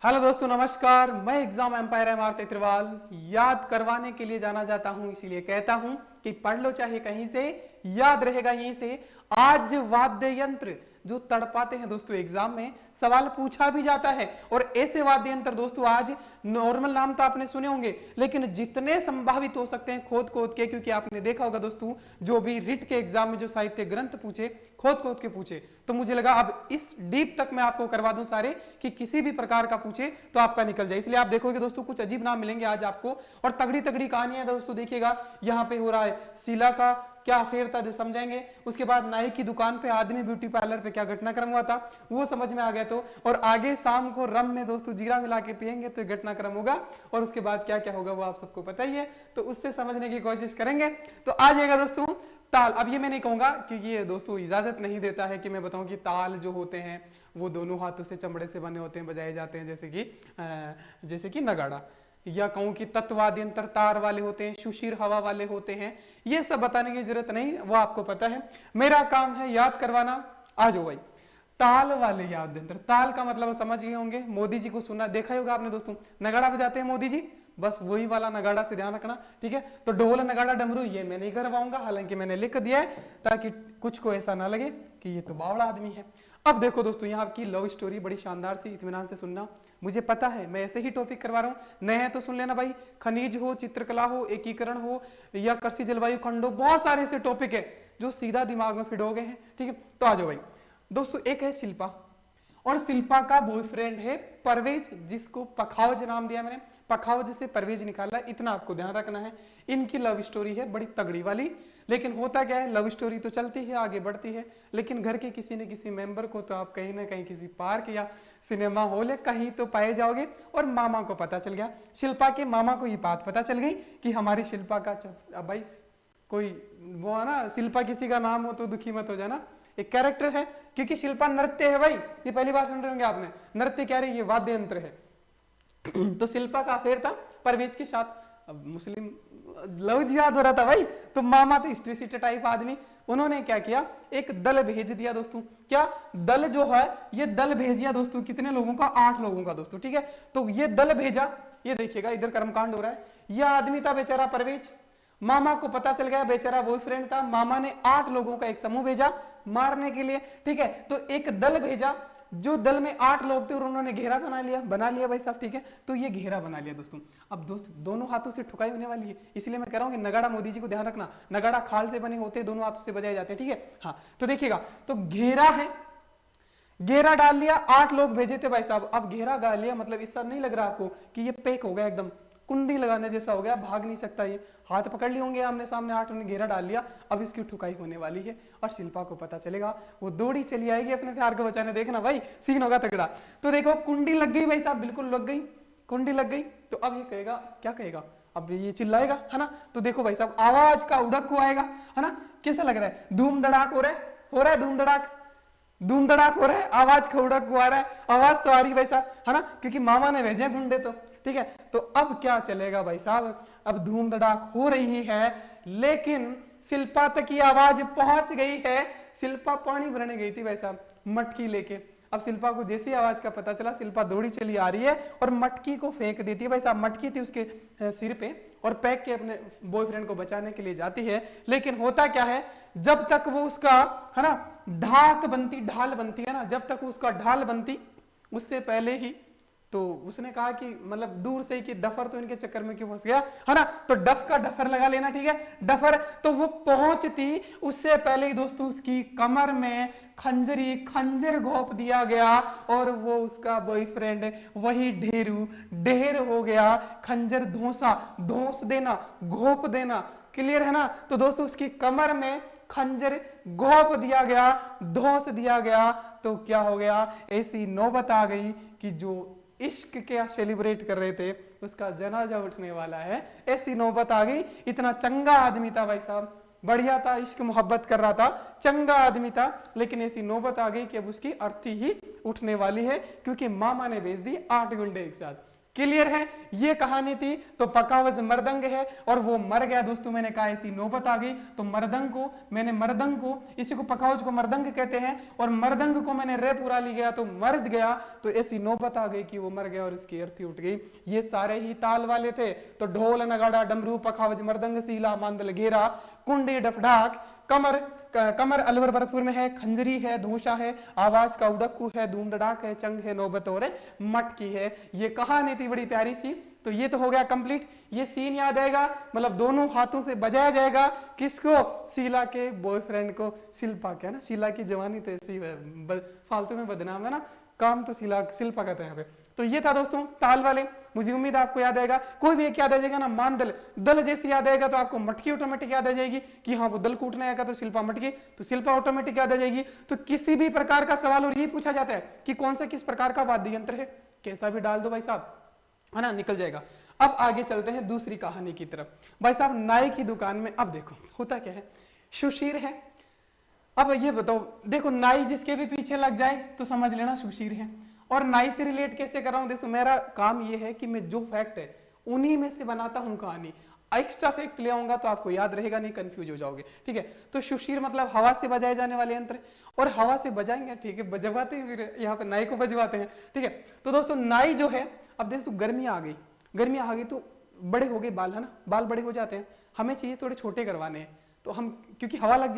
Hello दोस्तों, नमस्कार। मैं एग्जाम एम्पायर एमआर तेतरवाल याद करवाने के लिए जाना जाता हूं, इसीलिए कहता हूं कि पढ़ लो चाहे कहीं से, याद रहेगा यहीं से। आज वाद्य यंत्र जो तड़पाते हैं दोस्तों, एग्जाम में सवाल पूछा भी जाता है। और ऐसे वाद्य यंत्र दोस्तों, आज नॉर्मल नाम तो आपने सुने होंगे, लेकिन जितने संभावित हो सकते हैं खोद खोद के, क्योंकि आपने देखा होगा दोस्तों, जो भी रिट के एग्जाम में जो साहित्य ग्रंथ पूछे, खोद खोद के पूछे, तो मुझे लगा अब इस डीप तक मैं आपको करवा दूं सारे, कि किसी भी प्रकार का पूछे तो आपका निकल जाए। इसलिए आप देखोगे दोस्तों, कुछ अजीब नाम मिलेंगे आज आपको, और तगड़ी तगड़ी कहानियां दोस्तों। देखिएगा यहाँ पे हो रहा है शीला का क्या अफेयर था, जो समझाएंगे। उसके बाद नाई की दुकान पे, आदमी ब्यूटी पार्लर पे क्या घटनाक्रम हुआ था, वो समझ में आ गया। तो और आगे शाम को रम में दोस्तों जीरा मिला के पियेंगे तो घटनाक्रम होगा, और उसके बाद क्या क्या होगा वो आप सबको पता ही है। तो उससे समझने की कोशिश करेंगे। तो आ जाएगा दोस्तों ताल। अब ये मैं नहीं कहूंगा, क्योंकि ये दोस्तों इजाजत नहीं देता है कि मैं बताऊं कि ताल जो होते हैं वो दोनों हाथों से चमड़े से बने होते हैं, बजाए जाते हैं, जैसे कि नगाड़ा। या कहूं कि तत्वाद यंत्र तार वाले होते हैं, सुशीर हवा वाले होते हैं। ये सब बताने की जरूरत नहीं, वो आपको पता है। मेरा काम है याद करवाना। आ जाओ भाई, ताल वाले याद यंत्र। ताल का मतलब समझ गए होंगे, मोदी जी को सुना देखा ही होगा आपने दोस्तों, नगाड़ा बजाते हैं मोदी जी, बस वही वाला नगाड़ा से ध्यान रखना, ठीक है। तो ढोल नगाड़ा डमरू ये मैं नहीं करवाऊंगा, हालांकि मैंने लिख दिया है ताकि कुछ को ऐसा ना लगे कि ये तो बावड़ा आदमी है। अब देखो दोस्तों, यहाँ की लव स्टोरी बड़ी शानदार सी, इत्मीनान से सुनना। मुझे पता है मैं ऐसे ही टॉपिक करवा रहा हूँ, नए हैं तो सुन लेना भाई। खनिज हो, चित्रकला हो, एकीकरण हो, या कृषि जलवायु खंड हो, बहुत सारे ऐसे टॉपिक है जो सीधा दिमाग में फिट हो गए हैं, ठीक है। तो आ जाओ भाई दोस्तों, एक है शिल्पा, और शिल्पा का बॉयफ्रेंड है परवेज, जिसको पखावज नाम दिया मैंने। पखावज से परवेज निकाला, इतना आपको ध्यान रखना है। इनकी लव स्टोरी है बड़ी तगड़ी वाली। लेकिन होता क्या है, लव स्टोरी तो चलती है, आगे बढ़ती है, लेकिन घर के किसी न किसी मेंबर को तो आप कहीं ना कहीं किसी पार्क या सिनेमा हॉल या कहीं तो पाए जाओगे। और मामा को पता चल गया, शिल्पा के मामा को ये बात पता चल गई कि हमारी शिल्पा का अब भाई कोई वो है ना, शिल्पा किसी का नाम हो तो दुखी मत हो जाना, एक कैरेक्टर है। क्योंकि शिल्पा नृत्य है भाई, ये पहली बार सुन रहे होंगे आपने, नृत्य क्या रही, ये वाद्य यंत्र है। तो शिल्पा का अफेयर था परवेज के साथ। अब मुस्लिम लव जिहाद हो रहा था भाई, तो मामा थे हिस्ट्री टाइप आदमी, उन्होंने क्या किया, एक दल भेज दिया दोस्तों। क्या दल जो है, ये दल भेज दिया दोस्तों, कितने लोगों का, 8 लोगों का दोस्तों, ठीक है। तो ये दल भेजा, ये देखिएगा इधर कर्मकांड हो रहा है। यह आदमी था बेचारा परवेज, मामा को पता चल गया बेचारा बॉयफ्रेंड था, मामा ने 8 लोगों का एक समूह भेजा मारने के लिए, ठीक है। तो एक दल भेजा, जो दल में 8 लोग थे, और उन्होंने घेरा बना लिया भाई साहब, ठीक है। तो ये घेरा बना लिया दोस्तों। अब दोस्त दोनों हाथों से ठुकाई होने वाली है, इसलिए मैं कह रहा हूं कि नगाड़ा मोदी जी को ध्यान रखना, नगाड़ा खाल से बने होते हैं, दोनों हाथों से बजाए जाते हैं, ठीक है। हाँ, तो देखिएगा, तो घेरा है, घेरा डाल लिया, 8 लोग भेजे थे भाई साहब। अब घेरा डाल लिया, मतलब इससे नहीं लग रहा आपको कि ये पैक हो गया, एकदम कुंडी लगाने जैसा हो गया, भाग नहीं सकता ये, हाथ पकड़ लिए होंगे आमने सामने 8 ने घेरा डाल लिया। अब इसकी ठुकाई होने वाली है, और शिल्पा को पता चलेगा, वो दौड़ी चली आएगी अपने प्यार को बचाने। देखना भाई सीन होगा तगड़ा। तो देखो कुंडी लग गई भाई साहब, बिल्कुल लग गई, कुंडी लग गई। तो अब ये कहेगा, क्या कहेगा, अब ये चिल्लाएगा, है ना। तो देखो भाई साहब, आवाज का उड़क आएगा, है ना। कैसा लग रहा है, धूम धड़ाक हो रहा है धूम धड़ाक, धूम धड़ाक हो रहा है, आवाज खौड़क को आ रहा है, आवाज तो आ रही भाई साहब, है ना, क्योंकि मामा ने भेजे गुंडे तो, ठीक है। तो अब क्या चलेगा भाई साहब, अब धूम धड़ाक हो रही है, लेकिन शिल्पा तक ये आवाज पहुंच गई है। शिल्पा पानी भरने गई थी भाई साहब मटकी लेके। अब शिल्पा को जैसी आवाज का पता चला, शिल्पा दौड़ी चली आ रही है और मटकी को फेंक देती है भाई साहब। मटकी थी उसके सिर पे, और पैक के अपने बॉयफ्रेंड को बचाने के लिए जाती है। लेकिन होता क्या है, जब तक वो उसका, है ना, ढाल बनती है ना, जब तक उसका ढाल बनती, उससे पहले ही तो उसने कहा कि मतलब दूर से ही कि डफर तो इनके चक्कर में क्यों फंस गया, है ना। तो डफ का डफर लगा लेना, ठीक है, डफर। तो वो पहुंचती उससे पहले ही दोस्तों उसकी कमर में खंजर घोंप दिया गया, और वो उसका बॉयफ्रेंड वही ढेर हो गया। खंजर धोस देना, घोंप देना, क्लियर है ना। तो दोस्तों उसकी कमर में खंजर घोंप दिया गया, धोस दिया गया। तो क्या हो गया, ऐसी नौबत आ गई कि जो इश्क क्या सेलिब्रेट कर रहे थे, उसका जनाजा उठने वाला है। ऐसी नौबत आ गई। इतना चंगा आदमी था भाई साहब, बढ़िया था, इश्क मोहब्बत कर रहा था, चंगा आदमी था, लेकिन ऐसी नौबत आ गई कि अब उसकी अर्थी ही उठने वाली है, क्योंकि मामा ने भेज दी 8 गुंडे एक साथ। क्लियर है? ये कहानी थी। तो पकावज मर्दंग है और वो मर गया दोस्तों। मैंने कहा ऐसी नौबत आ गई तो मर्दंग को इसी को पकावज को मर्दंग कहते हैं और मर्दंग को मैंने रे पूरा ली गया तो मर गया। तो ऐसी नौबत आ गई कि वो मर गया और इसकी अर्थी उठ गई। ये सारे ही ताल वाले थे। तो ढोल नगाड़ा डमरू पखावज मर्दंग सीला मांदल घेरा कुंडी डफडाक कमर अलवर भरतपुर में है, खंजरी है, धोशा है, आवाज का उड़क्कू है, धूम धड़ाक है, चंग है, नौबत और मटकी है। ये कहानी थी बड़ी प्यारी सी। तो ये तो हो गया कंप्लीट। ये सीन याद आएगा, मतलब दोनों हाथों से बजाया जाएगा। किसको? शीला के बॉयफ्रेंड को। शिल्पा क्या ना, शीला की जवानी तो ऐसी फालतू में बदनाम है ना, काम तो शिल्पा का था यहाँ पे। तो ये था दोस्तों ताल वाले। मुझे उम्मीद है आपको याद आएगा। कोई भी एक याद आ जाएगा ना, मान दल जैसे याद आएगा तो आपको मटकी ऑटोमेटिक याद आ जाएगी कि हाँ वो दल कूटने आएगा तो शिल्पा मटकी, तो शिल्पा ऑटोमेटिक याद आ जाएगी। तो किसी भी प्रकार का सवाल और ये पूछा जाता है कि कौन सा किस प्रकार का वाद्य यंत्र है, कैसा भी डाल दो भाई साहब, है ना, निकल जाएगा। अब आगे चलते हैं दूसरी कहानी की तरफ। भाई साहब नाई की दुकान में अब देखो होता क्या है, सुशीर है। अब ये बताओ, देखो नाई जिसके भी पीछे लग जाए तो समझ लेना सुशीर है। और नाई से रिलेट कैसे कर रहा हूं दोस्तों, मेरा काम ये है कि मैं जो फैक्ट है उन्हीं में से बनाता हूं कहानी। एक्स्ट्रा फैक्ट ले आऊंगा तो आपको याद रहेगा नहीं, कंफ्यूज हो जाओगे। ठीक है, तो सुशीर मतलब हवा से बजाए जाने वाले यंत्र, और हवा से बजाएंगे, ठीक है, बजवाते हैं, फिर यहाँ पे नाई को बजवाते हैं। ठीक है, तो दोस्तों नाई जो है, अब दोस्तों गर्मी आ गई तो बड़े हो गए बाल, है ना, बाल बड़े हो जाते हैं, हमें चाहिए थोड़े छोटे करवाने हैं। तो हम क्योंकि हवा लग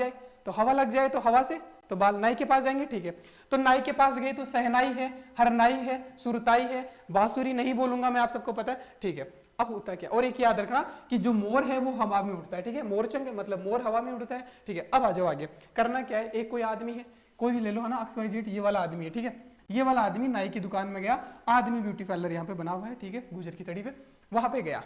जाए तो हवा से तो बाल नाई के पास जाएंगे। ठीक है, तो नाई के पास गए तो सहनाई है, हरनाई है, सुरताई है, बांसुरी नहीं बोलूंगा मैं, आप सबको पता है। ठीक है, अब होता क्या, और एक याद रखना कि जो मोर है वो हवा में उड़ता है। ठीक है, मोरचंग मतलब मोर हवा में उड़ता है। ठीक है, अब आ जाओ आगे। करना क्या है, एक कोई आदमी है, कोई भी ले लो, है ना, XYZ, ये वाला आदमी है। ठीक है, ये वाला आदमी नाई की दुकान में गया। आदमी ब्यूटी पार्लर यहाँ पे बना हुआ है, ठीक है, गुजर की तड़ी पे, वहां पे गया।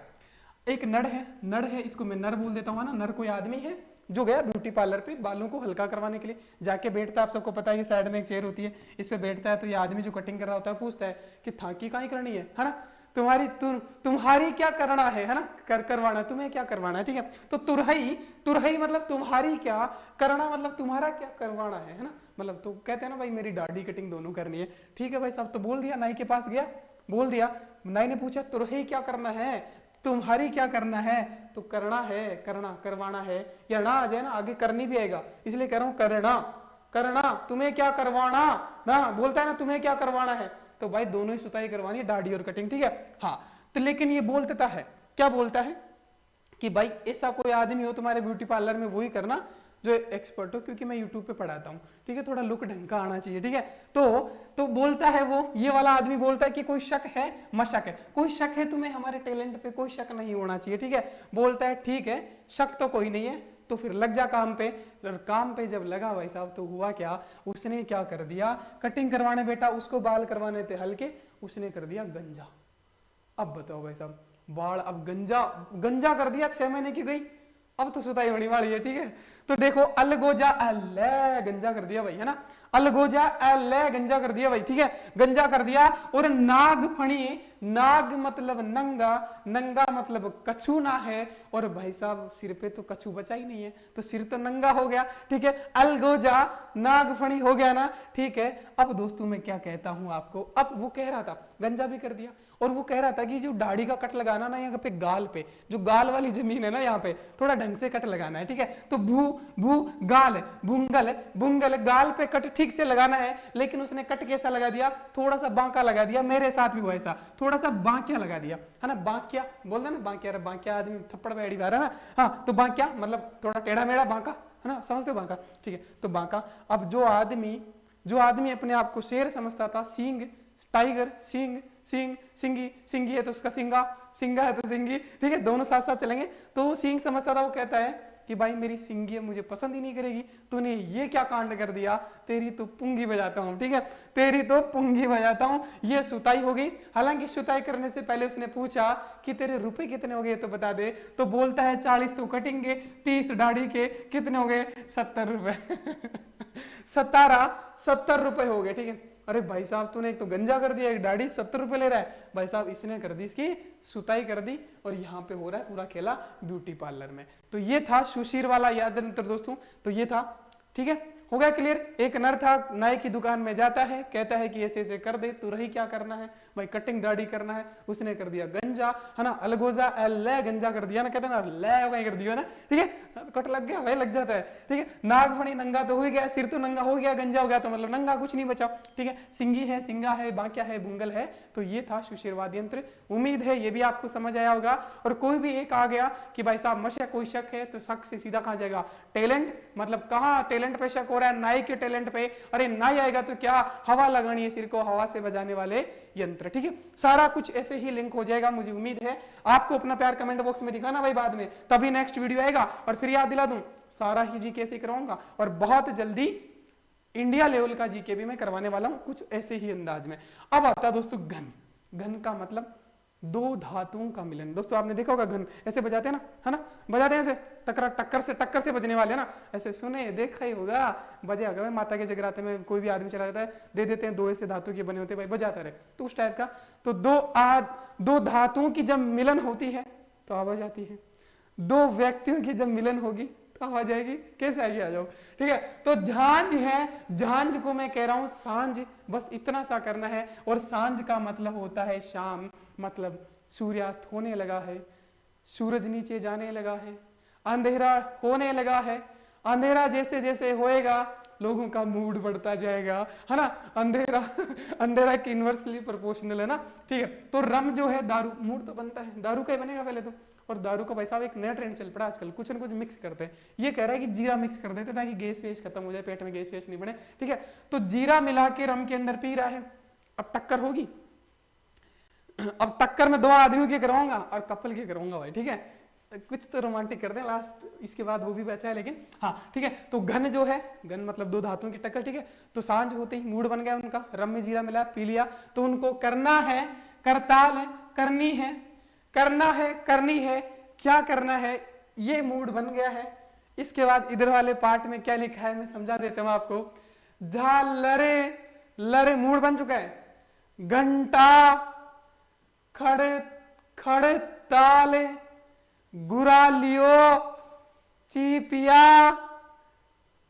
एक नड़ है, इसको मैं नर बोल देता हूँ ना, नर कोई आदमी है जो गया ब्यूटी पार्लर पे बालों को हल्का करवाने के लिए, जाके बैठता है। आप सबको पता है, ये साइड में एक चेयर होती है, इस पे बैठता है। तो ये आदमी जो कटिंग कर रहा होता है पूछता है कि थाकी कहाँ करनी है ना, तुम्हारी क्या करना है ना, करवाना, तुम्हें क्या करवाना है। ठीक है, तो तुरहई मतलब तुम्हारी क्या करना, मतलब तुम्हारा क्या करवाना है ना, मतलब तो कहते हैं ना भाई मेरी दाढ़ी कटिंग दोनों करनी है। ठीक है भाई साहब, तो बोल दिया, नाई के पास गया, बोल दिया। नाई ने पूछा तुरहई क्या करना है, तुम्हारी क्या करना है, तो करना है, करवाना है, या ना आ जाए ना आगे करनी भी आएगा, इसलिए कह रहा हूं करना, तुम्हें क्या करवाना ना, बोलता है ना तुम्हें क्या करवाना है, तो भाई दोनों ही सुताई करवानी है, दाढ़ी और कटिंग। ठीक है, हाँ, तो लेकिन ये बोलता है, क्या बोलता है कि भाई ऐसा कोई आदमी हो तुम्हारे ब्यूटी पार्लर में, वही करना जो एक्सपर्ट हो, क्योंकि मैं यूट्यूब पे पढ़ाता हूँ। ठीक है, थोड़ा लुक ढंग का आना चाहिए। ठीक है, तो बोलता है वो, ये वाला आदमी बोलता है कि कोई शक है, मशक है, कोई शक है तुम्हें हमारे टैलेंट पे, कोई शक नहीं होना चाहिए। ठीक है, बोलता है ठीक है, शक तो कोई नहीं है, तो फिर लग जा काम पे। काम पे जब लगा भाई साहब, तो हुआ क्या, उसने क्या कर दिया, कटिंग करवाने बेटा, उसको बाल करवाने थे हल्के, उसने कर दिया गंजा। अब बताओ भाई साहब, बाल अब गंजा कर दिया, 6 महीने की गई, अब तो सुताई होने वाली है। ठीक है, तो देखो अलगोजा अल्ले गंजा कर दिया भाई, है ना, अलगोजा अल्ले गंजा कर दिया भाई। ठीक है, गंजा कर दिया। और नाग फणी, नाग मतलब नंगा मतलब कछू ना है, और भाई साहब सिर पे तो कछू बचा ही नहीं है, तो सिर तो नंगा हो गया। ठीक है, अलगोजा नाग फणी हो गया ना। ठीक है, अब दोस्तों मैं क्या कहता हूं आपको, अब वो कह रहा था गंजा भी कर दिया, और वो कह रहा था कि जो दाढ़ी का कट लगाना ना, यहाँ पे गाल पे, जो गाल वाली जमीन है ना, यहाँ पे थोड़ा ढंग से कट लगाना है। ठीक है, तो भू गाल बुंगल गाल पे कट ठीक से लगाना है, लेकिन उसने कट कैसा लगा दिया, थोड़ा सा बांका लगा दिया, मेरे साथ भी वैसा थोड़ा सा बांकिया लगा दिया, है ना, बांकिया बोल रहे ना, बांकिया आदमी थप्पड़ बैठी बार है ना, हाँ, तो बांकिया मतलब थोड़ा टेढ़ा मेढ़ा बांका, है ना, समझते हो बांका। ठीक है, तो बांका। अब जो आदमी अपने आप को शेर समझता था, सींग टाइगर, सिंगी है तो उसका सिंगा है तो सिंगी। ठीक है, दोनों साथ साथ चलेंगे। तो वो सींग समझता था, वो कहता है कि भाई मेरी सिंगी मुझे पसंद ही नहीं करेगी, तूने ये क्या कांड कर दिया, तेरी तो पुंगी बजाता हूँ। ठीक है, तेरी तो पुंगी बजाता हूँ। ये सुताई हो गई। हालांकि सुताई करने से पहले उसने पूछा कि तेरे रुपए कितने हो गए तो बता दे, तो बोलता है 40 तो कटिंग के, 30 दाढ़ी के, कितने हो गए 70 रुपए 70 रुपए हो गए। ठीक है, अरे भाई साहब तूने एक तो गंजा कर दिया, एक दाढ़ी 70 रुपए ले रहा है। भाई साहब इसने कर दी, इसकी सुताई कर दी, और यहाँ पे हो रहा है पूरा खेला ब्यूटी पार्लर में। तो ये था सुशीर वाला याद दोस्तों, तो ये था। ठीक है, हो गया क्लियर। एक नर था, नाई की दुकान में जाता है, कहता है कि ऐसे ऐसे कर दे, तुरही क्या करना है, भाई कटिंग दाढ़ी करना है, उसने कर दिया गंजा, है ना, अलगोजा ले गंजा कर दिया ना, कहते ना ले वही कर दिया ना, ठीक है, कट लग गया, वही लग जाता है, ठीक है। नागफणी नंगा तो हो गया, सिर तो नंगा हो गया, गंजा हो गया तो मतलब नंगा, कुछ नहीं बचा, ठीक है। सिंगी है, सिंगा है, बांक्या है, बुंगल है। तो ये था शुशिरवाद यंत्र। उम्मीद है ये भी आपको समझ आया होगा। और कोई भी एक आ गया कि भाई साहब मशा कोई शक है, तो शक से सीधा कहां जाएगा, टैलेंट, मतलब कहां टैलेंट पे शक हो रहा है, नाई के टैलेंट पे, अरे नाई आएगा तो क्या, हवा लगानी है सिर को, हवा से बजाने वाले यंत्र, ठीक है। सारा कुछ ऐसे ही लिंक हो जाएगा, मुझे उम्मीद है। आपको अपना प्यार कमेंट बॉक्स में दिखाना भाई बाद में, तभी नेक्स्ट वीडियो आएगा। और फिर याद दिला दूं, सारा ही जीके से कराऊंगा और बहुत जल्दी इंडिया लेवल का जीके भी मैं करवाने वाला हूं, कुछ ऐसे ही अंदाज में। अब आता है दोस्तों घन। घन का मतलब दो धातुओं का मिलन। दोस्तों आपने देखा होगा घन ऐसे बजाते हैं ना, है ना, बजाते हैं ऐसे, टक्कर से बजने वाले ना, ऐसे सुने देखा ही होगा, बजे होगा। माता के जगराते में कोई भी आदमी चला जाता है, दे देते हैं, दो ऐसे धातु के बने होते हैं, भाई बजाता रहे, तो उस टाइप का। तो दो धातुओं की जब मिलन होती है तो आवाज आती है, दो व्यक्तियों की जब मिलन होगी तो आवाज आएगी। कैसे आएगी, आ जाओ, ठीक है। तो झांझ है, झांझ को मैं कह रहा हूं सांझ, बस इतना सा करना है। और सांझ का मतलब होता है शाम, मतलब सूर्यास्त होने लगा है, सूरज नीचे जाने लगा है, अंधेरा होने लगा है। अंधेरा जैसे जैसे होएगा लोगों का मूड बढ़ता जाएगा, है ना। अंधेरा की इनवर्सली प्रोपोर्शनल है ना, ठीक है। तो रम जो है दारू, मूड तो बनता है, दारू का ही बनेगा पहले तो। और दारू का भाई साहब एक नया ट्रेंड चल पड़ा आजकल, कुछ न कुछ मिक्स करते हैं। ये कह रहा है कि जीरा मिक्स कर देते ताकि गैस वेस खत्म हो जाए, पेट में गैस वेस नहीं बने, ठीक है। तो जीरा मिला के रम के अंदर पी रहा है। अब टक्कर होगी, अब टक्कर में दो आदमियों की कराऊंगा और कपल की कराऊंगा भाई, ठीक है। कुछ तो रोमांटिक कर दे लास्ट, इसके बाद वो भी बचा है, लेकिन हाँ ठीक है। तो घन जो है, घन मतलब दो धातुओं की टक्कर, ठीक है। तो सांझ होते ही मूड बन गया उनका, रम में जीरा मिला, पी लिया, तो उनको करना है, करताल है, करनी है, करना है, करनी है, क्या करना है, ये मूड बन गया है। इसके बाद इधर वाले पार्ट में क्या लिखा है मैं समझा देता हूं आपको। झालरे, लरे मूड बन चुका है, घंटा, खड़े खड़े ताले, गुरालियो, चीपिया,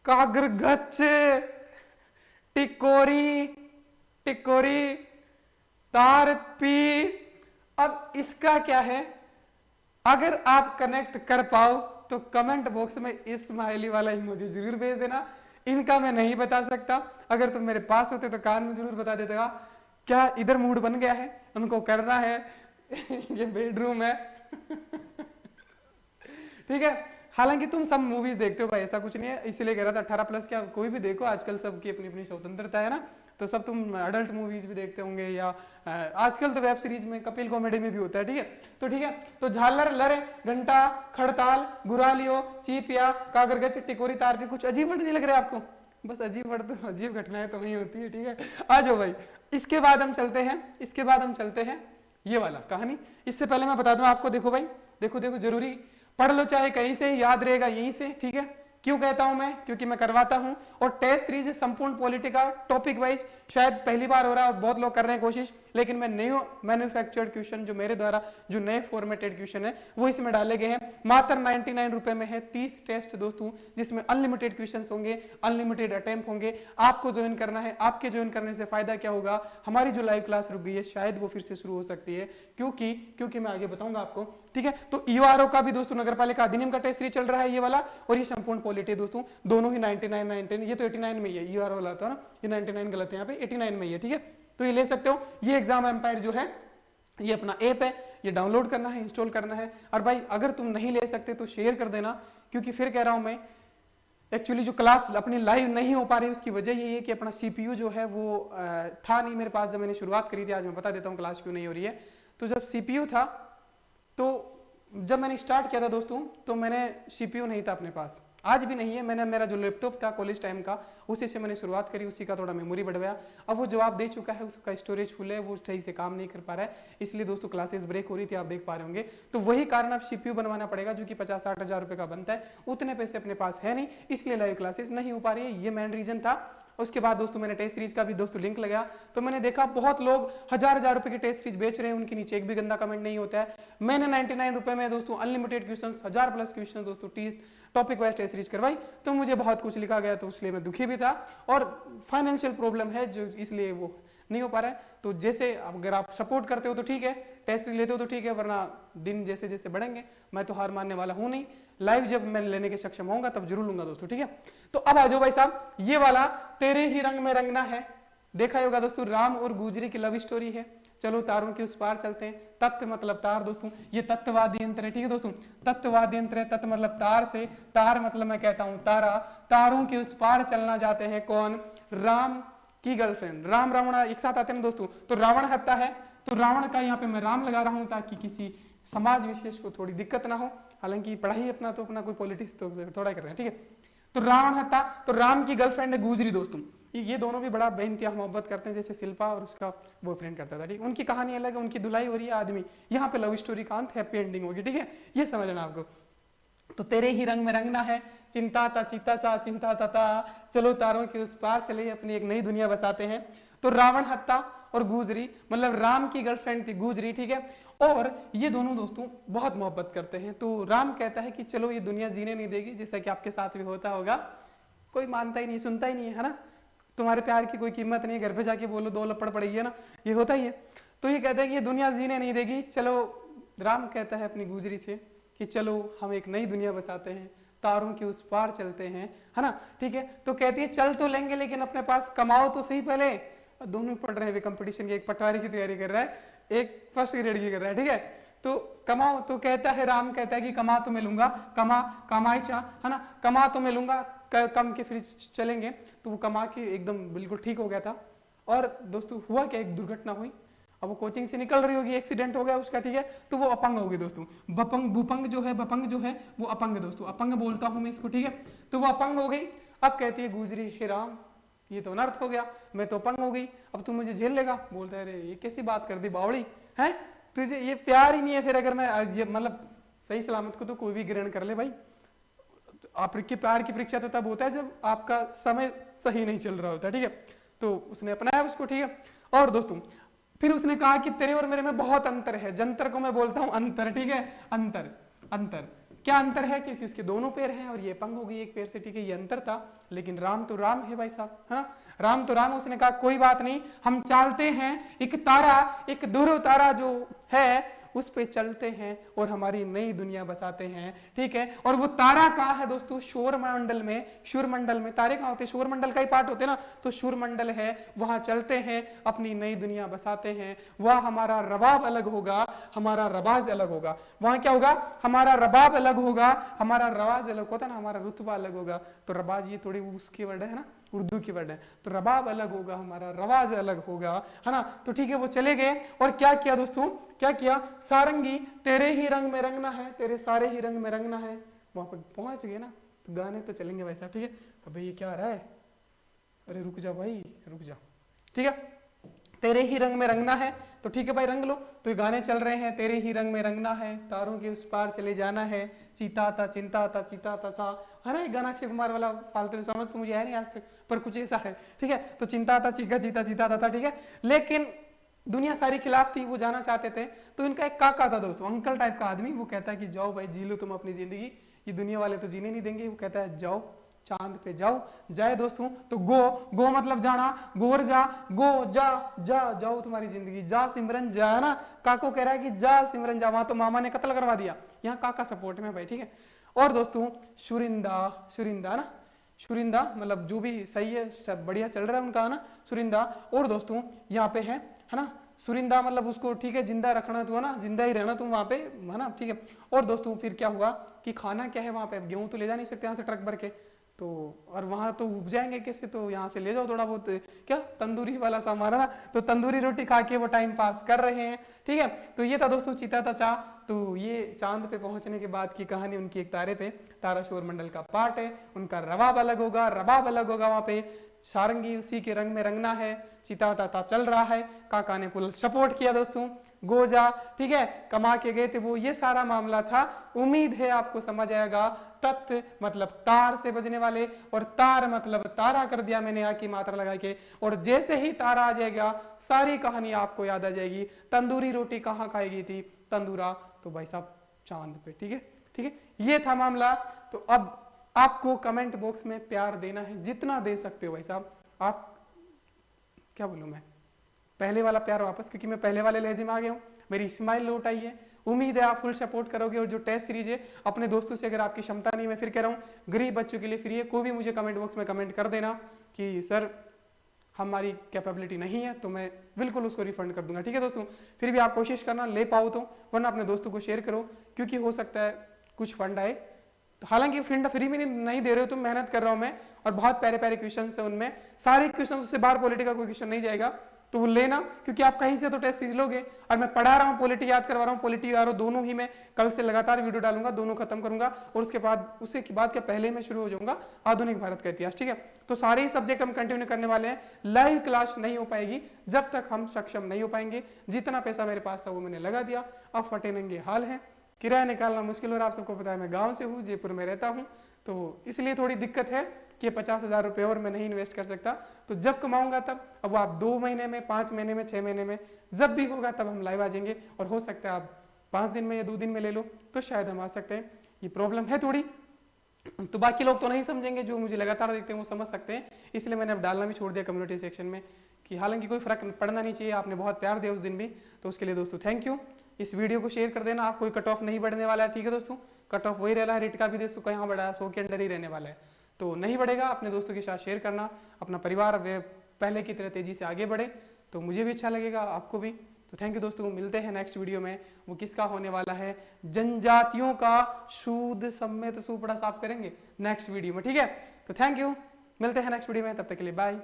कागरगच, टिकोरी, टिकोरी, तारपी। अब इसका क्या है, अगर आप कनेक्ट कर पाओ तो कमेंट बॉक्स में इस स्माइली वाला इमोजी जरूर भेज देना। इनका मैं नहीं बता सकता, अगर तुम मेरे पास होते तो कान में जरूर बता देता। क्या इधर मूड बन गया है, उनको करना है ये बेडरूम है ठीक है। हालांकि तुम सब मूवीज देखते हो भाई, ऐसा कुछ नहीं है, इसीलिए कह रहा था 18+ क्या कोई भी देखो, आजकल सबकी अपनी अपनी स्वतंत्रता है ना। तो सब तुम अडल्ट मूवीज भी देखते होंगे, या आजकल तो वेब सीरीज में कपिल कॉमेडी में भी होता है, ठीक है। तो ठीक है, तो झालर, लरे, घंटा, खड़ताल, गुरालियो, चीपिया, कागरगच, टिकोरी, तारपी। कुछ अजीब वर्ड नहीं लग रहा है आपको? बस अजीब वर्ड तो अजीब घटनाएं तो वही होती है, ठीक है। आ जाओ भाई, इसके बाद हम चलते हैं ये वाला कहानी। इससे पहले मैं बता दूं आपको, देखो भाई, देखो जरूरी पढ़ लो, चाहे कहीं से, याद रहेगा यहीं से, ठीक है। क्यों कहता हूं मैं, क्योंकि मैं करवाता हूं। और टेस्ट सीरीज संपूर्ण पॉलिटी का टॉपिक वाइज शायद पहली बार हो रहा है और बहुत लोग कर रहे हैं कोशिश, लेकिन मैं न्यू मैन्युफैक्चर्ड क्वेश्चन जो मेरे द्वारा जो नए फॉर्मेटेड क्वेश्चन है वो इसमें डाले गए हैं। मात्र 99 रुपए में है 30 टेस्ट दोस्तों, जिसमें अनलिमिटेड क्वेश्चन होंगे, अनलिमिटेड अटेम्प्ट होंगे। आपको ज्वाइन करना है। आपके ज्वाइन करने से फायदा क्या होगा, हमारी जो लाइव क्लास रुक गई है शायद वो फिर से शुरू हो सकती है, क्योंकि मैं आगे बताऊंगा आपको, ठीक है। तो ईओआरओ का भी दोस्तों नगर पालिका अधिनियम का टेस्ट सीरीज चल रहा है ये वाला, और ये संपूर्ण पॉलिटी दोस्तों, दोनों ही 99, ये तो 89 में ही है, ईओआरओ वाला था ना, ये 99 गलत है, यहाँ पे 89 में ही है, ठीक है। तो ये ले सकते हो। ये एग्जाम एम्पायर जो है ये अपना ऐप है, ये डाउनलोड करना है, इंस्टॉल करना है। और भाई अगर तुम नहीं ले सकते तो शेयर कर देना, क्योंकि फिर कह रहा हूं मैं, एक्चुअली जो क्लास अपनी लाइव नहीं हो पा रही उसकी वजह ये है कि अपना सीपीयू जो है वो था नहीं मेरे पास जब मैंने शुरुआत करी थी। आज मैं बता देता हूँ क्लास क्यों नहीं हो रही है। तो जब सीपीयू था, तो जब मैंने स्टार्ट किया था दोस्तों, तो मैंने सीपीयू नहीं था अपने पास, आज भी नहीं है। मैंने मेरा जो लैपटॉप था कॉलेज टाइम का, उसी से मैंने शुरुआत करी, उसी का थोड़ा मेमोरी बढ़ गया। अब वो जवाब दे चुका है, उसका स्टोरेज फुल है, वो सही से काम नहीं कर पा रहा है, इसलिए दोस्तों क्लासेस ब्रेक हो रही थी, आप देख पा रहे होंगे। तो वही कारण अब सीपीयू बनवाना पड़ेगा, जो कि 50-60 हज़ार रुपए का बनता है। उतने पैसे अपने पास है नहीं, इसलिए लाइव क्लासेस नहीं हो पा रही है, ये मेन रीजन था। उसके बाद दोस्तों मैंने टेस्ट सीरीज का भी दोस्तों लिंक लगाया, तो मैंने देखा बहुत लोग हजार रुपए की टेस्ट सीरीज बेच रहे हैं, उनके नीचे एक भी गंदा कमेंट नहीं होता है। मैंने 99 रुपए में दोस्तों अनलिमिटेड क्वेश्चंस, 1000+ क्वेश्चन दोस्तों टॉपिक वाइज टेस्ट सीरीज करवाई, तो मुझे बहुत कुछ लिखा गया, तो इसलिए मैं दुखी भी था। और फाइनेंशियल प्रॉब्लम है जो, इसलिए वो नहीं हो पा रहा है तो जैसे अगर आप सपोर्ट करते हो तो ठीक है, टेस्ट लेते हो तो ठीक है, वरना दिन जैसे जैसे बढ़ेंगे मैं तो हार मानने वाला हूं नहीं। लाइव जब मैं लेने के सक्षम होऊंगा तब जरूर लूंगा दोस्तों, ठीक है। तो अब आ जाओ भाई साहब, ये वाला तेरे ही रंग में रंगना है, देखा होगा दोस्तों, राम और गुजरी की लव स्टोरी है। चलो तारों के उस पार चलते हैं। तत्व मतलब तार दोस्तों, ये तत्ववादी यंत्र है, ठीक है दोस्तों, तत्ववादी यंत्र है। तत्व मतलब तार से, तार मतलब मैं कहता हूं तारा, तारों के उस पार चलना चाहते हैं कौन, राम की गर्लफ्रेंड। राम रावण एक साथ आते हैं दोस्तों, तो रावण हत्या है, तो रावण का यहाँ पे मैं राम लगा रहा हूं ताकि किसी समाज विशेष को थोड़ी दिक्कत ना हो। हालांकि पढ़ाई अपना तो अपना कोई पॉलिटिक्स तो थोड़ा कर रहे हैं, ठीक है। तो रावण हत्या, तो राम की गर्लफ्रेंड है गुजरी दोस्तों। ये दोनों भी बड़ा बेइंतहा मोहब्बत करते हैं, जैसे शिल्पा और उसका बॉयफ्रेंड करता था, ठीक। उनकी कहानी अलग है, उनकी धुलाई हो रही है आदमी, यहाँ पे लव स्टोरी का अंत, हैप्पी एंडिंग होगी, ठीक है, ये समझना आपको। तो तेरे ही रंग में रंगना है, चिंता ता चिता चा चिंता ता, चलो तारों के उस पार चले, अपनी एक नई दुनिया बसाते हैं। तो रावण हत्या और गुजरी मतलब राम की गर्लफ्रेंड थी गुजरी, ठीक है। और ये दोनों दोस्तों बहुत मोहब्बत करते हैं। तो राम कहता है कि चलो ये दुनिया जीने नहीं देगी, जैसा कि आपके साथ भी होता होगा, कोई मानता ही नहीं, सुनता ही नहीं है ना, तुम्हारे प्यार की कोई कीमत नहीं है, घर पे जाके बोलो 2 लपड़ पड़ेगी है ना, ये होता ही है। तो ये कहता है कि ये दुनिया जीने नहीं देगी, चलो राम कहता है अपनी गुजरी से कि चलो हम एक नई दुनिया बसाते हैं, तारों के उस पार चलते हैं, है ना, ठीक है। तो कहती है चल तो लेंगे लेकिन अपने पास कमाओ तो सही पहले। दोनों पढ़ रहे हैं कंपटीशन की, एक पटवारी की तैयारी कर रहा है, एक फर्स्ट ग्रेड की कर रहा है, ठीक है। तो कमाओ, तो कहता है राम कहता है कि कमा तो मैं लूंगा, कमाई चाह, है ना, कमा तो मैं लूंगा, कम के फिर चलेंगे। तो वो कमा के एकदम बिल्कुल ठीक हो गया था। और दोस्तों हुआ क्या, एक दुर्घटना हुई, अब वो कोचिंग से निकल रही होगी, एक्सीडेंट हो गया उसका, ठीक है। तो वो अपंग होगी दोस्तों, बपंग जो है वो अपंग दोस्तों, अपंग बोलता हूं मैं इसको, ठीक है। तो वो अपंग हो गई। अब कहती है गुजरी हे राम, ये तो अनर्थ हो गया, मैं तो अपंग हो गई, अब तू मुझे झेल लेगा। बोलता है अरे ये कैसी बात कर दी बावड़ी है, तुझे ये प्यार ही नहीं है, फिर अगर मैं ये मतलब सही सलामत को तो कोई भी ग्रहण कर ले भाई, आपके प्यार की परीक्षा तो तब होता है जब आपका समय सही नहीं चल रहा होता, ठीक है। तो उसने अपनाया उसको, ठीक है। और दोस्तों फिर उसने कहा कि तेरे और मेरे में बहुत अंतर है, जंतर को मैं बोलता हूं अंतर, ठीक है, अंतर। अंतर क्या अंतर है, क्योंकि उसके दोनों पैर हैं और ये पंग हो गई एक पैर से, ठीक है, ये अंतर था। लेकिन राम तो राम है भाई साहब, है ना, राम तो राम। उसने कहा कोई बात नहीं, हम चलते हैं, एक तारा, एक ध्रुव तारा जो है उस पे चलते हैं और हमारी नई दुनिया बसाते हैं, ठीक है। और वो तारा कहाँ है दोस्तों, शोरमंडल में। शूरमंडल में तारे कहाँ होते हैं, शोरमंडल का ही पार्ट होते हैं ना, तो शूरमंडल है, वहां चलते हैं, अपनी नई दुनिया बसाते हैं। वह हमारा रबाब अलग होगा, हमारा रवाज अलग होगा। वहां क्या होगा, हमारा रबाब अलग होगा, हमारा रवाज अलग होता है ना, हमारा रुतबा अलग होगा। तो रबाज ये थोड़ी उसकी वर्ड है ना, उर्दू की वर्ड है। तो रबाब अलग होगा, हमारा रवाज अलग होगा, है ना। तो ठीक है, वो चले गए और क्या किया दोस्तों, क्या किया, सारंगी तेरे ही रंग में रंगना है, तेरे सारे ही रंग में रंगना है। वहां पर पहुंच गए ना, तो गाने तो चलेंगे वैसा, ठीक है। अबे ये क्या आ रहा है, अरे रुक जा भाई, रुक जा, ठीक है। तेरे ही रंग में रंगना है, तो ठीक है भाई रंग लो। तो ये गाने चल रहे हैं, तेरे ही रंग में रंगना है, तारों के उस पार चले जाना है, चीता था चिंता था चीता था चा, है ना, गाना अक्षय कुमार वाला, फालतू समझ तो मुझे है नहीं आज तक, पर कुछ ऐसा है, ठीक है। तो चिंता था चीका चीता चीता था, ठीक है। लेकिन दुनिया सारी खिलाफ थी, वो जाना चाहते थे। तो इनका एक काका था दोस्तों, अंकल टाइप का आदमी, वो कहता है कि जाओ भाई जी लो तुम अपनी जिंदगी, ये दुनिया वाले तो जीने नहीं देंगे। वो कहता है जाओ चांद पे जाओ। जाए दोस्तों, तो गो मतलब जाना, गोर जा, गो जा जा जाओ तुम्हारी जिंदगी, जा सिमरन जा, है ना। काको कह रहा है कि जा सिमरन जा, वहां तो मामा ने कत्ल करवा दिया, यहाँ काका सपोर्ट में भाई, ठीक है। और दोस्तों शुरिंदा, शुरिंदा ना, शुरिंदा मतलब जो भी सही है, सब बढ़िया चल रहा है उनका, है ना, शुरिंदा। और दोस्तों यहाँ पे है ना, सुरिंदा मतलब उसको, ठीक है, जिंदा रखना तो, है ना, जिंदा ही रहना तुम वहां पे, है ना, ठीक है। और दोस्तों फिर क्या हुआ कि खाना क्या है वहां पे, गेहूं तो ले जा नहीं सकते यहाँ से ट्रक भर के, तो और वहां तो उपजाएंगे कैसे, तो यहाँ से ले जाओ थोड़ा बहुत, क्या तंदूरी वाला सामान, है ना। तो तंदूरी रोटी खा के वो टाइम पास कर रहे हैं, ठीक है। तो ये था दोस्तों चीता था चा। तो ये चांद पे पहुंचने के बाद की कहानी उनकी एक तारे पे, तारा शोर मंडल का पार्ट है। उनका रबाब अलग होगा, रबाब अलग होगा, वहां पे सारंगी उसी के रंग में रंगना है, चिता ताता चल रहा है, काका ने फुल सपोर्ट किया दोस्तों, गोजा, ठीक है, कमा के गए थे वो, ये सारा मामला था। उम्मीद है आपको समझ आएगा। तत्व मतलब तार से बजने वाले, और तार मतलब तारा कर दिया मैंने यहाँ की मात्रा लगा के, और जैसे ही तारा आ जाएगा सारी कहानी आपको याद आ जाएगी। तंदूरी रोटी कहाँ खाई गई थी, तंदूरा, तो भाई साहब चांद पे, ठीक है, ठीक है, ये था मामला। तो अब आपको कमेंट बॉक्स में प्यार देना है, जितना दे सकते हो भाई साहब। आप क्या बोलूं मैं, पहले वाला प्यार वापस, क्योंकि मैं पहले वाले लहजे में आ गया हूँ, मेरी स्माइल लौट आई है। उम्मीद है आप फुल सपोर्ट करोगे। और जो टेस्ट सीरीज है अपने दोस्तों से, अगर आपकी क्षमता नहीं, मैं फिर कह रहा हूँ गरीब बच्चों के लिए फ्री है, कोई भी मुझे कमेंट बॉक्स में कमेंट कर देना कि सर हमारी कैपेबिलिटी नहीं है, तो मैं बिल्कुल उसको रिफंड कर दूंगा। ठीक है दोस्तों, फिर भी आप कोशिश करना ले पाओ तो, वरना अपने दोस्तों को शेयर करो, क्योंकि हो सकता है कुछ फंड आए। तो हालांकि फंड फ्री में नहीं दे रहे हो तुम, मेहनत कर रहा हूं मैं, और बहुत प्यारे प्यारे क्वेश्चन है उनमें, सारे क्वेश्चन से बाहर पॉलिटी का कोई क्वेश्चन नहीं जाएगा, तो वो लेना, क्योंकि आप कहीं से तो टेस्ट सीरीज लोगे। और मैं पढ़ा रहा हूँ, पॉलिटी याद करवा रहा हूँ, पॉलिटी आर दोनों ही मैं कल से लगातार वीडियो डालूंगा, दोनों खत्म करूंगा, और उसके बाद के पहले मैं शुरू हो जाऊंगा आधुनिक भारत का इतिहास। ठीक है, तो सारे ही सब्जेक्ट हम कंटिन्यू करने वाले हैं। लाइव क्लास नहीं हो पाएगी जब तक हम सक्षम नहीं हो पाएंगे। जितना पैसा मेरे पास था वो मैंने लगा दिया, अब फटे नंगे हाल है, किराया निकालना मुश्किल हो रहा है। आप सबको पता है मैं गाँव से हूँ, जयपुर में रहता हूँ, तो इसलिए थोड़ी दिक्कत है कि 50,000 रुपये और मैं नहीं इन्वेस्ट कर सकता। तो जब कमाऊंगा तब, अब आप 2 महीने में, 5 महीने में, 6 महीने में, जब भी होगा तब हम लाइव आ जाएंगे। और हो सकता है आप 5 दिन में या 2 दिन में ले लो, तो शायद हम आ सकते हैं। ये प्रॉब्लम है थोड़ी, तो बाकी लोग तो नहीं समझेंगे, जो मुझे लगातार देखते हैं वो समझ सकते हैं, इसलिए मैंने अब डालना भी छोड़ दिया कम्युनिटी सेक्शन में, कि हालांकि कोई फर्क पड़ना नहीं चाहिए। आपने बहुत प्यार दिया उस दिन भी, तो उसके लिए दोस्तों थैंक यू। इस वीडियो को शेयर कर देना। आप कोई कट ऑफ नहीं बढ़ने वाला है, ठीक है दोस्तों, कट ऑफ वही रहना है। रेट का भी दोस्तों कहाँ बढ़ा है, 100 के अंडर ही रहने वाला है, तो नहीं बढ़ेगा। अपने दोस्तों के साथ शेयर करना, अपना परिवार वे पहले की तरह तेजी से आगे बढ़े, तो मुझे भी अच्छा लगेगा, आपको भी। तो थैंक यू दोस्तों, मिलते हैं नेक्स्ट वीडियो में। वो किसका होने वाला है, जनजातियों का सूद समेत सुपड़ा साफ करेंगे नेक्स्ट वीडियो में, ठीक है। तो थैंक यू, मिलते हैं नेक्स्ट वीडियो में, तब तक के लिए बाय।